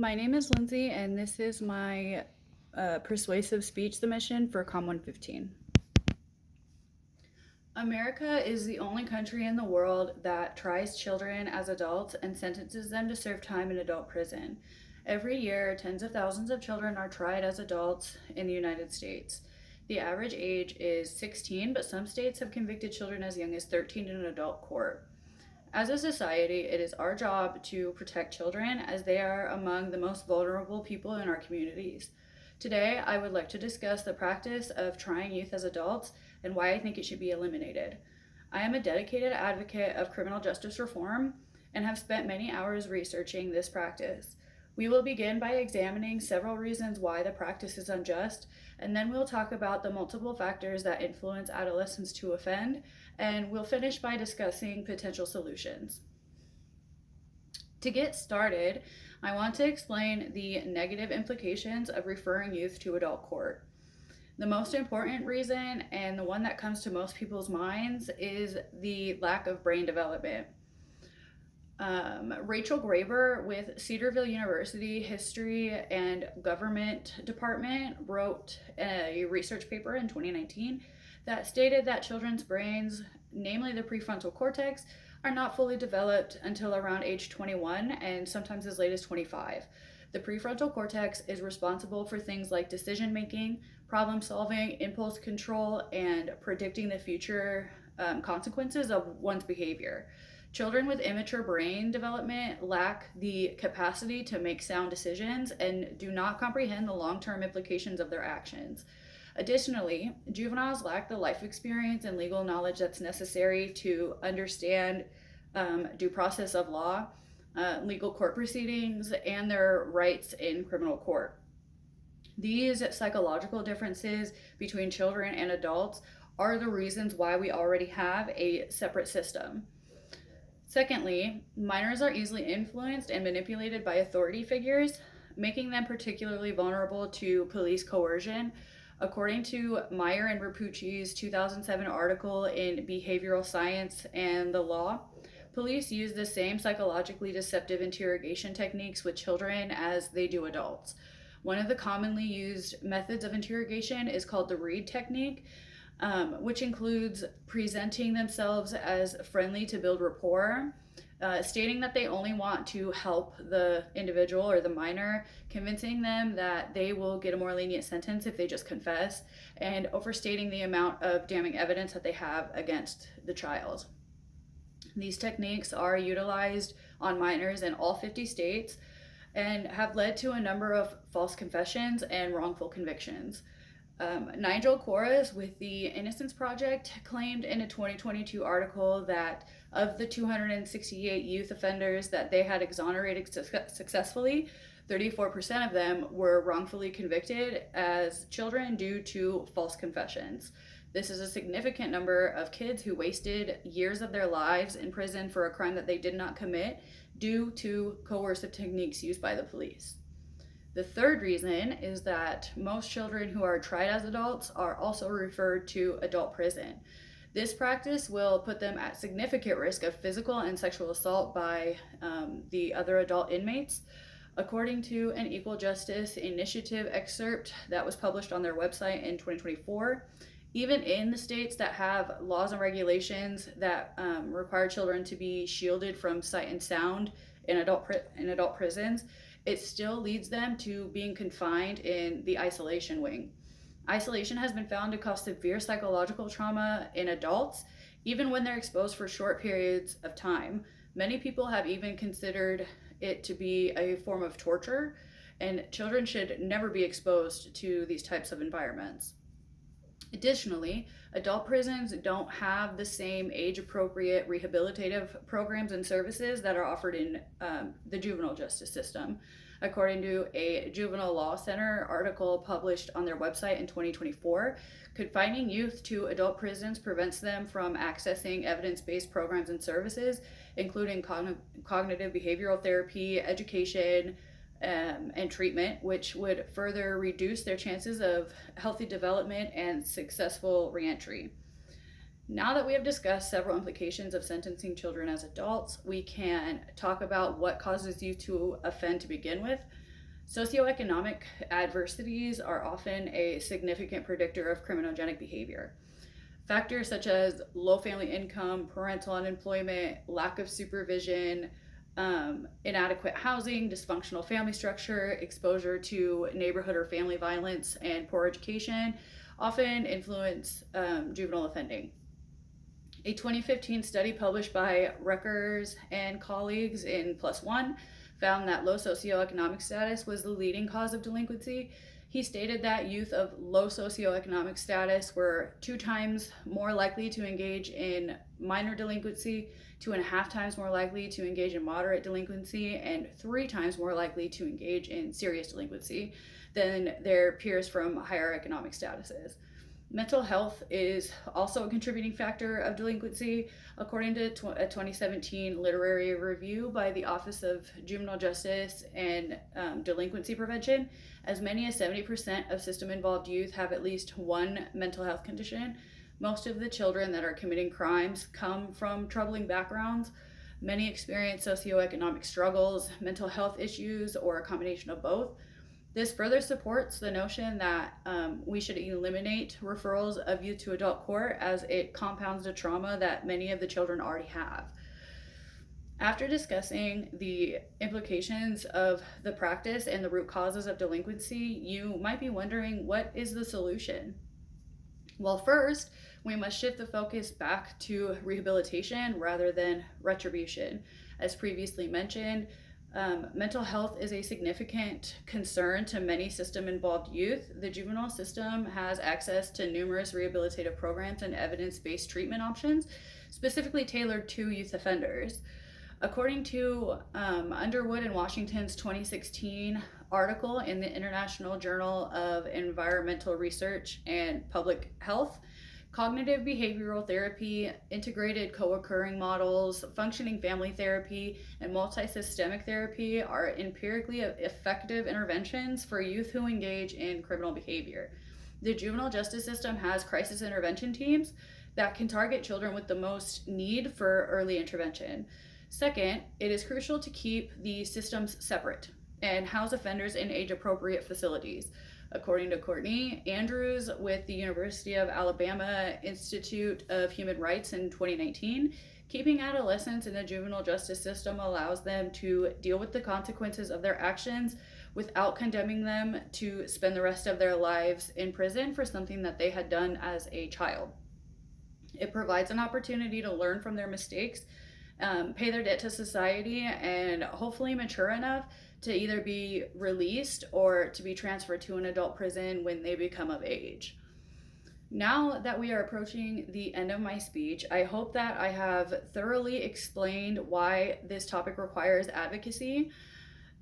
My name is Lindsay, and this is my persuasive speech submission for COM 115. America is the only country in the world that tries children as adults and sentences them to serve time in adult prison. Every year, tens of thousands of children are tried as adults in the United States. The average age is 16, but some states have convicted children as young as 13 in an adult court. As a society, it is our job to protect children as they are among the most vulnerable people in our communities. Today, I would like to discuss the practice of trying youth as adults and why I think it should be eliminated. I am a dedicated advocate of criminal justice reform and have spent many hours researching this practice. We will begin by examining several reasons why the practice is unjust, and then we'll talk about the multiple factors that influence adolescents to offend, and we'll finish by discussing potential solutions. To get started, I want to explain the negative implications of referring youth to adult court. The most important reason, and the one that comes to most people's minds, is the lack of brain development. Rachel Graber with Cedarville University History and Government Department wrote a research paper in 2019 that stated that children's brains, namely the prefrontal cortex, are not fully developed until around age 21 and sometimes as late as 25. The prefrontal cortex is responsible for things like decision making, problem solving, impulse control, and predicting the future consequences of one's behavior. Children with immature brain development lack the capacity to make sound decisions and do not comprehend the long term implications of their actions. Additionally, juveniles lack the life experience and legal knowledge that's necessary to understand due process of law, legal court proceedings, and their rights in criminal court. These psychological differences between children and adults are the reasons why we already have a separate system. Secondly, minors are easily influenced and manipulated by authority figures, making them particularly vulnerable to police coercion. According to Meyer and Rapucci's 2007 article in Behavioral Science and the Law, police use the same psychologically deceptive interrogation techniques with children as they do adults. One of the commonly used methods of interrogation is called the Reid technique, which includes presenting themselves as friendly to build rapport, stating that they only want to help the individual or the minor, convincing them that they will get a more lenient sentence if they just confess, and overstating the amount of damning evidence that they have against the child. These techniques are utilized on minors in all 50 states and have led to a number of false confessions and wrongful convictions. Nigel Corus with the Innocence Project claimed in a 2022 article that of the 268 youth offenders that they had exonerated successfully, 34% of them were wrongfully convicted as children due to false confessions. This is a significant number of kids who wasted years of their lives in prison for a crime that they did not commit due to coercive techniques used by the police. The third reason is that most children who are tried as adults are also referred to adult prison. This practice will put them at significant risk of physical and sexual assault by the other adult inmates. According to an Equal Justice Initiative excerpt that was published on their website in 2024, even in the states that have laws and regulations that require children to be shielded from sight and sound in adult prisons, it still leads them to being confined in the isolation wing. Isolation has been found to cause severe psychological trauma in adults, even when they're exposed for short periods of time. Many people have even considered it to be a form of torture, and children should never be exposed to these types of environments. Additionally, adult prisons don't have the same age-appropriate rehabilitative programs and services that are offered in the juvenile justice system. According to a Juvenile Law Center article published on their website in 2024, confining youth to adult prisons prevents them from accessing evidence-based programs and services, including cognitive behavioral therapy, education, and treatment, which would further reduce their chances of healthy development and successful reentry. Now that we have discussed several implications of sentencing children as adults, we can talk about what causes you to offend to begin with. Socioeconomic adversities are often a significant predictor of criminogenic behavior. Factors such as low family income, parental unemployment, lack of supervision, inadequate housing, dysfunctional family structure, exposure to neighborhood or family violence, and poor education often influence juvenile offending. A 2015 study published by Reckers and colleagues in PLOS ONE found that low socioeconomic status was the leading cause of delinquency. He stated that youth of low socioeconomic status were 2 times more likely to engage in minor delinquency, 2.5 times more likely to engage in moderate delinquency, and 3 times more likely to engage in serious delinquency than their peers from higher economic statuses. Mental health is also a contributing factor of delinquency. According to a 2017 literary review by the Office of Juvenile Justice and Delinquency Prevention, as many as 70% of system-involved youth have at least one mental health condition. Most of the children that are committing crimes come from troubling backgrounds. Many experience socioeconomic struggles, mental health issues, or a combination of both. This further supports the notion that we should eliminate referrals of youth to adult court, as it compounds the trauma that many of the children already have. After discussing the implications of the practice and the root causes of delinquency, you might be wondering, what is the solution? Well, first, we must shift the focus back to rehabilitation rather than retribution. As previously mentioned, mental health is a significant concern to many system-involved youth. The juvenile system has access to numerous rehabilitative programs and evidence-based treatment options, specifically tailored to youth offenders. According to Underwood and Washington's 2016 article in the International Journal of Environmental Research and Public Health, cognitive behavioral therapy, integrated co-occurring models, functioning family therapy, and multi-systemic therapy are empirically effective interventions for youth who engage in criminal behavior. The juvenile justice system has crisis intervention teams that can target children with the most need for early intervention. Second, it is crucial to keep the systems separate and house offenders in age-appropriate facilities. According to Courtney Andrews with the University of Alabama Institute of Human Rights in 2019, keeping adolescents in the juvenile justice system allows them to deal with the consequences of their actions without condemning them to spend the rest of their lives in prison for something that they had done as a child. It provides an opportunity to learn from their mistakes, pay their debt to society, and hopefully mature enough to either be released or to be transferred to an adult prison when they become of age. Now that we are approaching the end of my speech, I hope that I have thoroughly explained why this topic requires advocacy.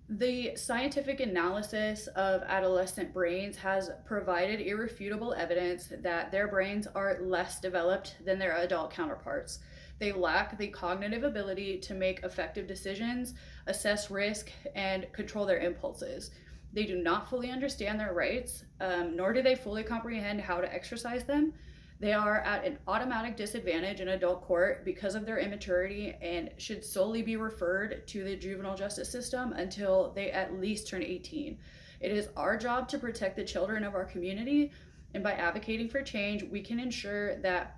The scientific analysis of adolescent brains has provided irrefutable evidence that their brains are less developed than their adult counterparts. They lack the cognitive ability to make effective decisions, assess risk, and control their impulses. They do not fully understand their rights, nor do they fully comprehend how to exercise them. They are at an automatic disadvantage in adult court because of their immaturity and should solely be referred to the juvenile justice system until they at least turn 18. It is our job to protect the children of our community, and by advocating for change, we can ensure that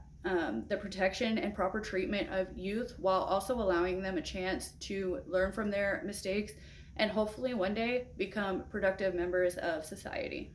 the protection and proper treatment of youth while also allowing them a chance to learn from their mistakes and hopefully one day become productive members of society.